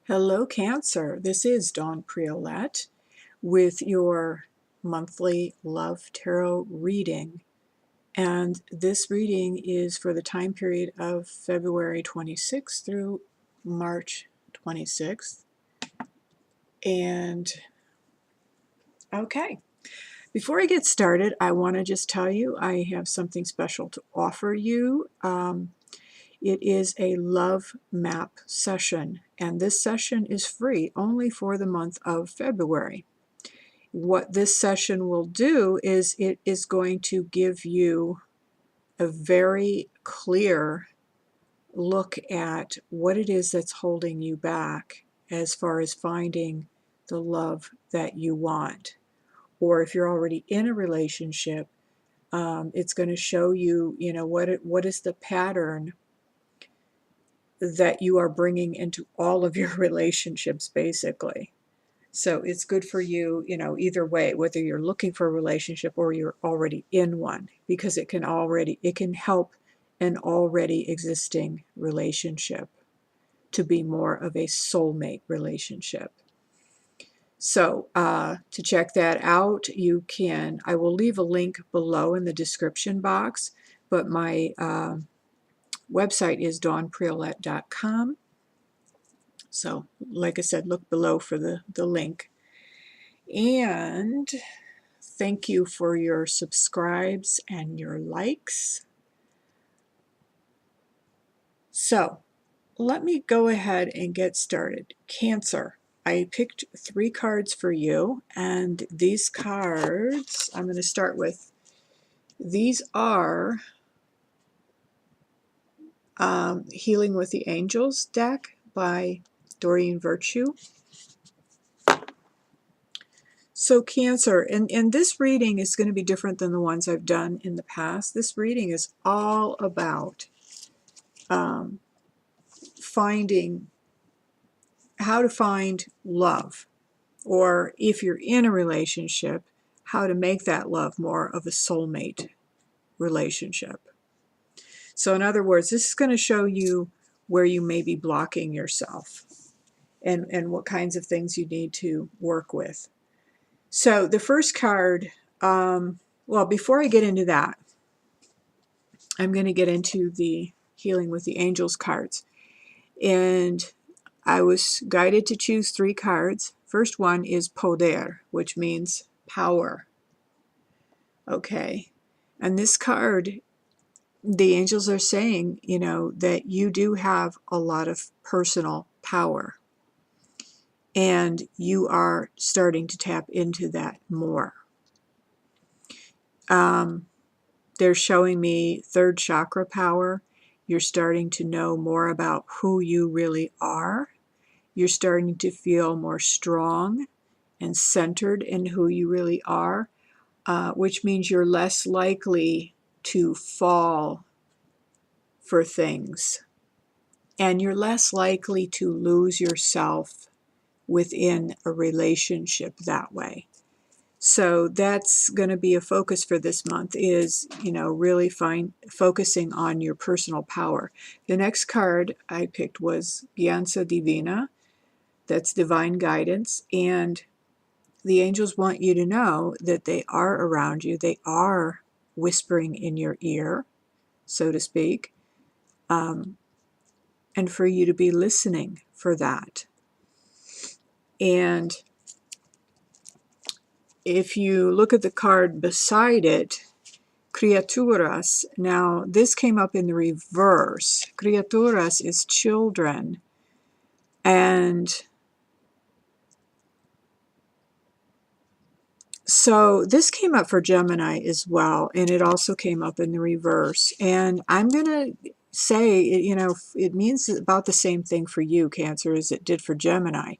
Hello, Cancer. This is Dawn Priolette with your monthly Love Tarot reading. And this reading is for the time period of February 26th through March 26th. And okay, before I get started, I want to just tell you I have something special to offer you. It is a love map session, and this session is free only for the month of February. What this session will do is it is going to give you a very clear look at what it is that's holding you back as far as finding the love that you want. Or if you're already in a relationship, it's going to show you, what is the pattern that you are bringing into all of your relationships, basically. So it's good for you, either way, whether you're looking for a relationship or you're already in one, because it can help an already existing relationship to be more of a soulmate relationship. So to check that out, I will leave a link below in the description box, but my website is dawnpriolette.com. So, like I said, look below for the link. And thank you for your subscribes and your likes. So, let me go ahead and get started. Cancer. I picked 3 cards for you, and these cards, I'm going to start with, these are Healing with the Angels deck by Doreen Virtue. So Cancer, and this reading is going to be different than the ones I've done in the past. This reading is all about finding how to find love, or if you're in a relationship, how to make that love more of a soulmate relationship. So in other words, this is going to show you where you may be blocking yourself and what kinds of things you need to work with. So the first card, well, before I get into that, I'm going to get into the Healing with the Angels cards. And I was guided to choose 3 cards. First one is Poder, which means power. Okay. And this card, the angels are saying, that you do have a lot of personal power. And you are starting to tap into that more. They're showing me 3rd chakra power. You're starting to know more about who you really are. You're starting to feel more strong and centered in who you really are, which means you're less likely to fall for things. And you're less likely to lose yourself within a relationship that way. So that's going to be a focus for this month, is, really focusing on your personal power. The next card I picked was Guianza Divina. That's divine guidance. And the angels want you to know that they are around you. They are whispering in your ear, so to speak. And for you to be listening for that. And if you look at the card beside it, Criaturas, now this came up in the reverse. Criaturas is children. And so this came up for Gemini as well, and it also came up in the reverse. And I'm going to say, it means about the same thing for you, Cancer, as it did for Gemini.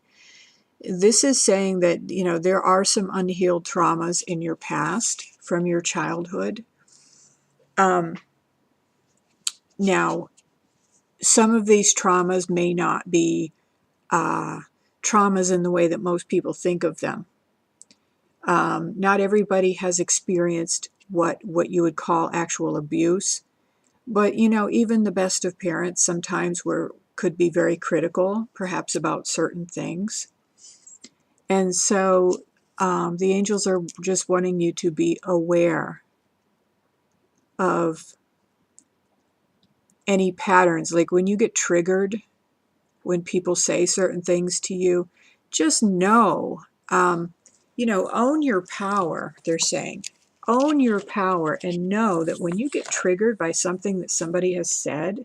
This is saying that, there are some unhealed traumas in your past from your childhood. Now, some of these traumas may not be traumas in the way that most people think of them. Not everybody has experienced what you would call actual abuse. But, even the best of parents, sometimes we're could be very critical, perhaps about certain things. And so the angels are just wanting you to be aware of any patterns. Like when you get triggered, when people say certain things to you, just know, own your power, they're saying. Own your power and know that when you get triggered by something that somebody has said,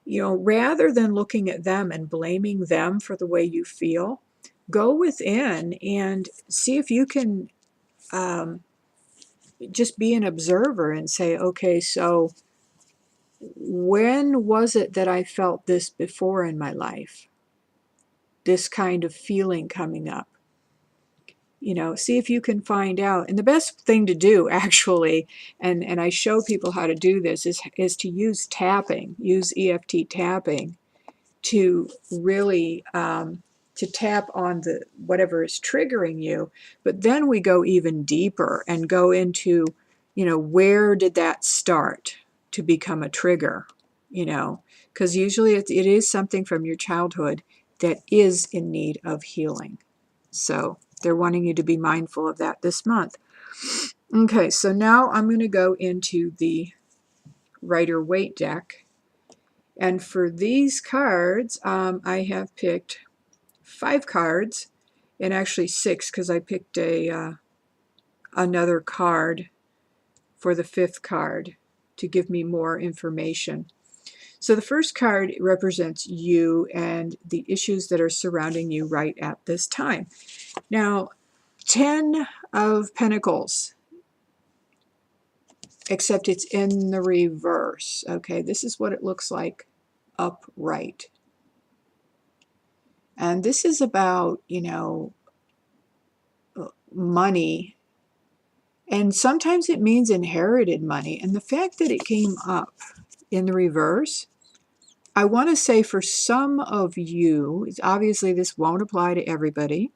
rather than looking at them and blaming them for the way you feel, go within and see if you can just be an observer and say, okay, so when was it that I felt this before in my life? This kind of feeling coming up. See if you can find out. And the best thing to do, actually, and I show people how to do this, is to use tapping, use EFT tapping to really to tap on the whatever is triggering you. But then we go even deeper and go into, where did that start to become a trigger? Because usually it is something from your childhood that is in need of healing. So they're wanting you to be mindful of that this month. Okay, so now I'm going to go into the Rider-Waite deck. And for these cards, I have picked 5 cards, and actually 6 because I picked another card for the 5th card to give me more information. So the first card represents you and the issues that are surrounding you right at this time. Now, 10 of Pentacles, except it's in the reverse. Okay, this is what it looks like upright. And this is about, money. And sometimes it means inherited money. And the fact that it came up in the reverse, I want to say for some of you, obviously this won't apply to everybody,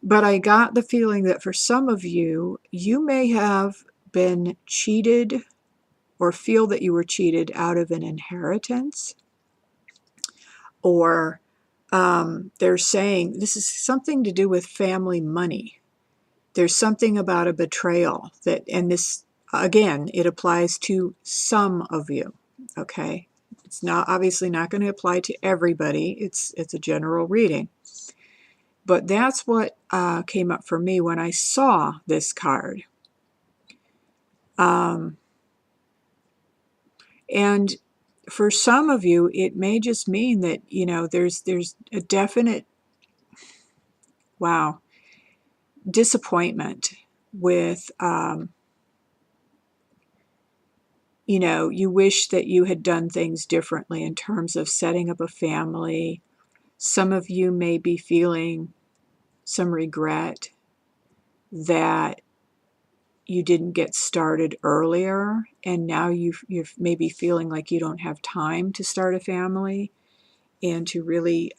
but I got the feeling that for some of you, you may have been cheated or feel that you were cheated out of an inheritance, or they're saying this is something to do with family money. There's something about a betrayal that, and this, again, it applies to some of you, okay? It's not obviously not going to apply to everybody. It's a general reading. But that's what came up for me when I saw this card. And for some of you, it may just mean that, there's a definite, disappointment with, you wish that you had done things differently in terms of setting up a family. Some of you may be feeling some regret that you didn't get started earlier, and now you're maybe feeling like you don't have time to start a family and to really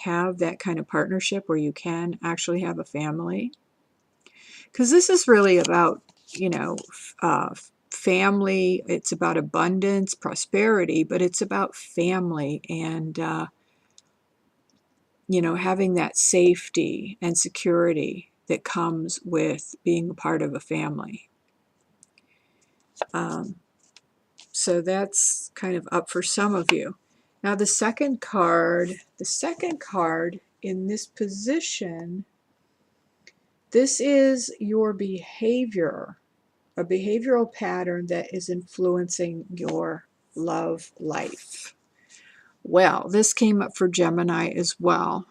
have that kind of partnership where you can actually have a family. Because this is really about, family. It's about abundance, prosperity, but it's about family and, having that safety and security that comes with being a part of a family. So that's kind of up for some of you. Now the second card in this position, this is your behavior, a behavioral pattern that is influencing your love life. Well, this came up for Gemini as well.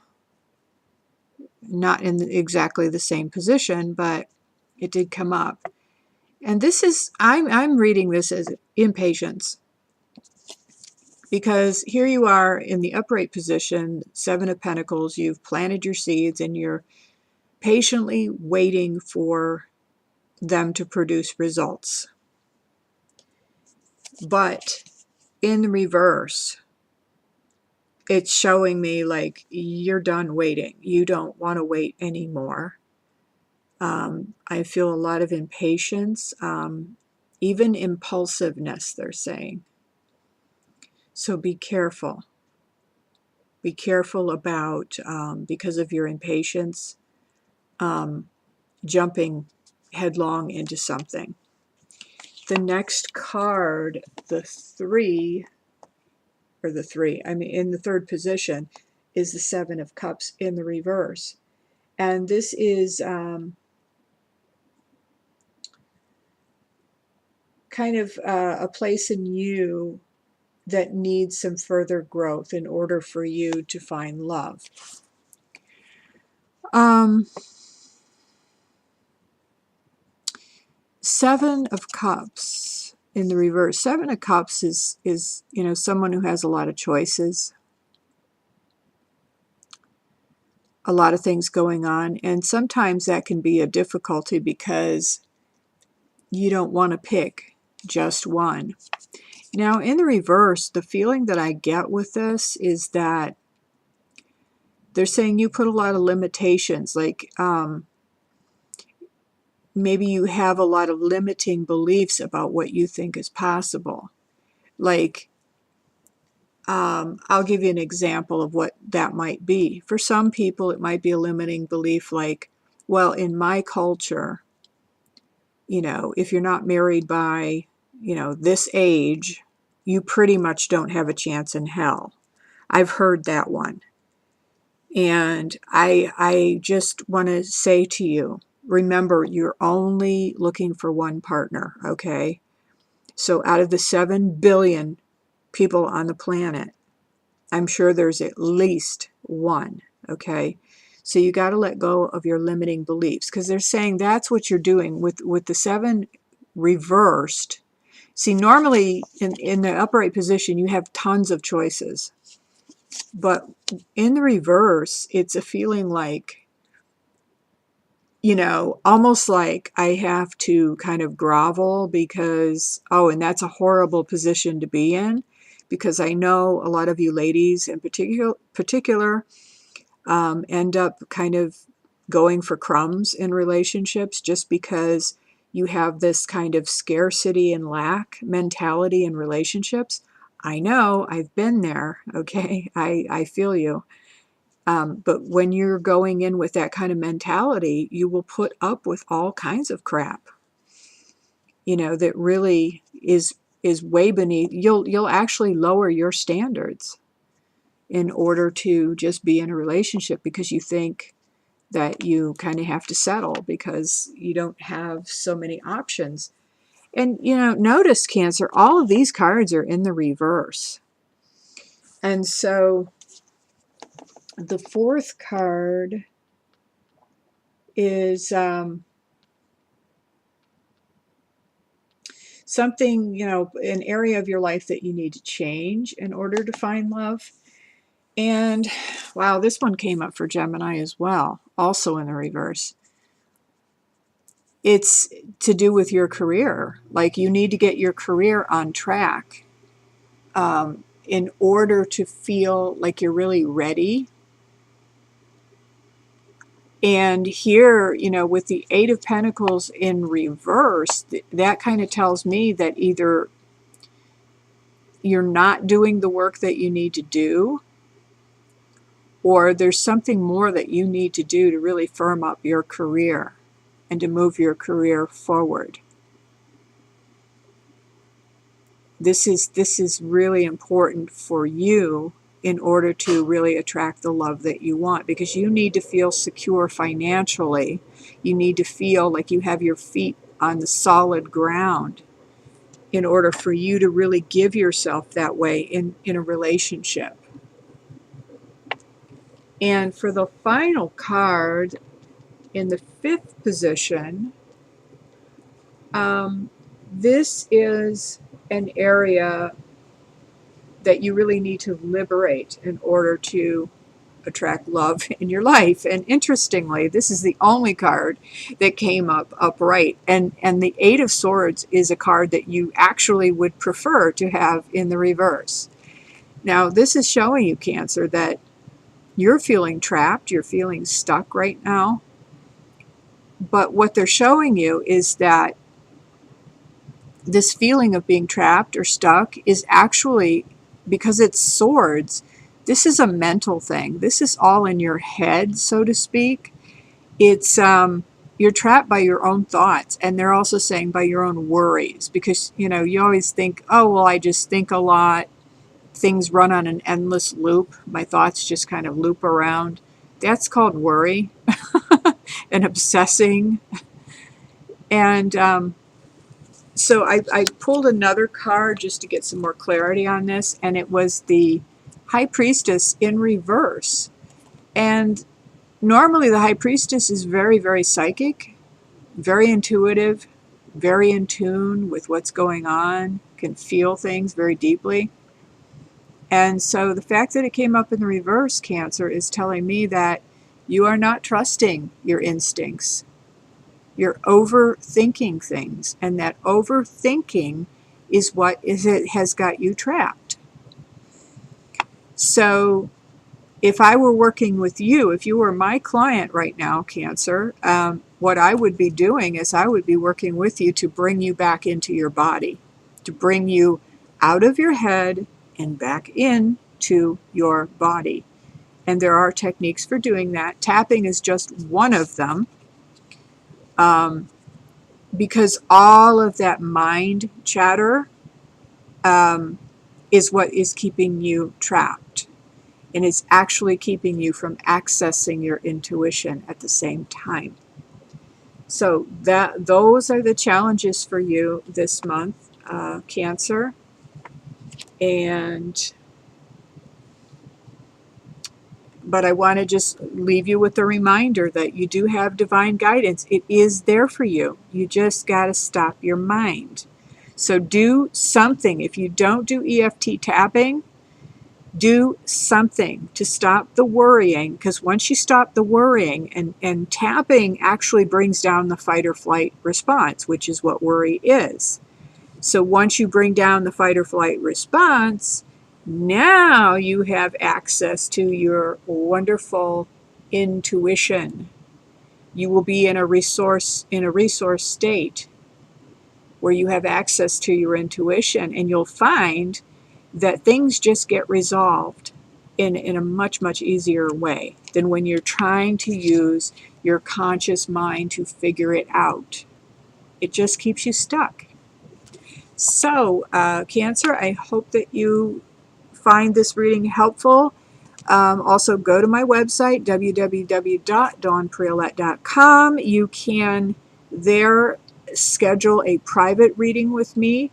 Not in exactly the same position, but it did come up. And this is, I'm reading this as impatience. Because here you are in the upright position, 7 of Pentacles, you've planted your seeds and you're patiently waiting for them to produce results. But in the reverse, it's showing me like you're done waiting. You don't want to wait anymore. I feel a lot of impatience, even impulsiveness, they're saying. So be careful. Be careful about, because of your impatience, um, jumping headlong into something. The next card, the three, in the third position, is the Seven of Cups in the reverse. And this is kind of a place in you that needs some further growth in order for you to find love. Seven of Cups in the reverse. Seven of Cups is someone who has a lot of choices, a lot of things going on, and sometimes that can be a difficulty because you don't want to pick just one. Now, in the reverse, the feeling that I get with this is that they're saying you put a lot of limitations, like maybe you have a lot of limiting beliefs about what you think is possible. Like, I'll give you an example of what that might be. For some people, it might be a limiting belief like, well, in my culture, if you're not married by, this age, you pretty much don't have a chance in hell. I've heard that one. And I just want to say to you, remember, you're only looking for one partner, okay? So out of the 7 billion people on the planet, I'm sure there's at least one, okay? So you got to let go of your limiting beliefs, because they're saying that's what you're doing with the 7 reversed. See, normally in the upright position, you have tons of choices. But in the reverse, it's a feeling like, almost like I have to kind of grovel because, and that's a horrible position to be in, because I know a lot of you ladies in particular end up kind of going for crumbs in relationships just because you have this kind of scarcity and lack mentality in relationships. I know, I've been there, okay? I feel you. But when you're going in with that kind of mentality, you will put up with all kinds of crap, that really is way beneath. You'll actually lower your standards in order to just be in a relationship because you think that you kind of have to settle because you don't have so many options. And, notice, Cancer, all of these cards are in the reverse. And so the fourth card is something, an area of your life that you need to change in order to find love. And wow, this one came up for Gemini as well, also in the reverse. It's to do with your career. Like, you need to get your career on track in order to feel like you're really ready. And here, with the Eight of Pentacles in reverse, that kind of tells me that either you're not doing the work that you need to do, or there's something more that you need to do to really firm up your career and to move your career forward. This is really important for you in order to really attract the love that you want, because you need to feel secure financially. You need to feel like you have your feet on the solid ground in order for you to really give yourself that way in a relationship. And for the final card in the fifth position, this is an area that you really need to liberate in order to attract love in your life. And interestingly, this is the only card that came up upright. And the Eight of Swords is a card that you actually would prefer to have in the reverse. Now, this is showing you, Cancer, that you're feeling trapped, you're feeling stuck right now. But what they're showing you is that this feeling of being trapped or stuck is actually because it's swords, this is a mental thing. This is all in your head, so to speak. It's you're trapped by your own thoughts, and they're also saying by your own worries, because you always think, oh well, I just think a lot, things run on an endless loop, my thoughts just kind of loop around. That's called worry and obsessing. And so I pulled another card just to get some more clarity on this, and it was the High Priestess in reverse. And normally the High Priestess is very, very psychic, very intuitive, very in tune with what's going on, can feel things very deeply. And so the fact that it came up in the reverse, Cancer, is telling me that you are not trusting your instincts. You're overthinking things, and that overthinking is what it has got you trapped. So if I were working with you, if you were my client right now, Cancer, what I would be doing is I would be working with you to bring you back into your body, to bring you out of your head and back into your body. And there are techniques for doing that. Tapping is just one of them. Because all of that mind chatter is what is keeping you trapped. And it's actually keeping you from accessing your intuition at the same time. So those are the challenges for you this month, Cancer. But I want to just leave you with the reminder that you do have divine guidance. It is there for you. You just got to stop your mind. So do something. If you don't do EFT tapping, do something to stop the worrying, because once you stop the worrying, and tapping actually brings down the fight or flight response, which is what worry is. So once you bring down the fight or flight response, now you have access to your wonderful intuition. You will be in a resource state where you have access to your intuition, and you'll find that things just get resolved in a much, much easier way than when you're trying to use your conscious mind to figure it out. It just keeps you stuck. So, Cancer, I hope that you find this reading helpful. Also, go to my website, www.dawnpriolette.com. You can there schedule a private reading with me.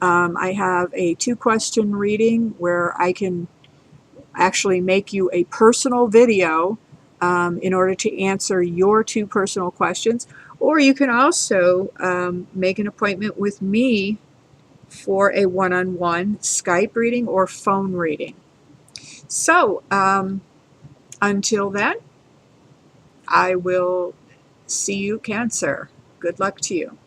I have a 2-question reading where I can actually make you a personal video in order to answer your 2 personal questions. Or you can also make an appointment with me for a one-on-one Skype reading or phone reading. So, until then, I will see you, Cancer. Good luck to you.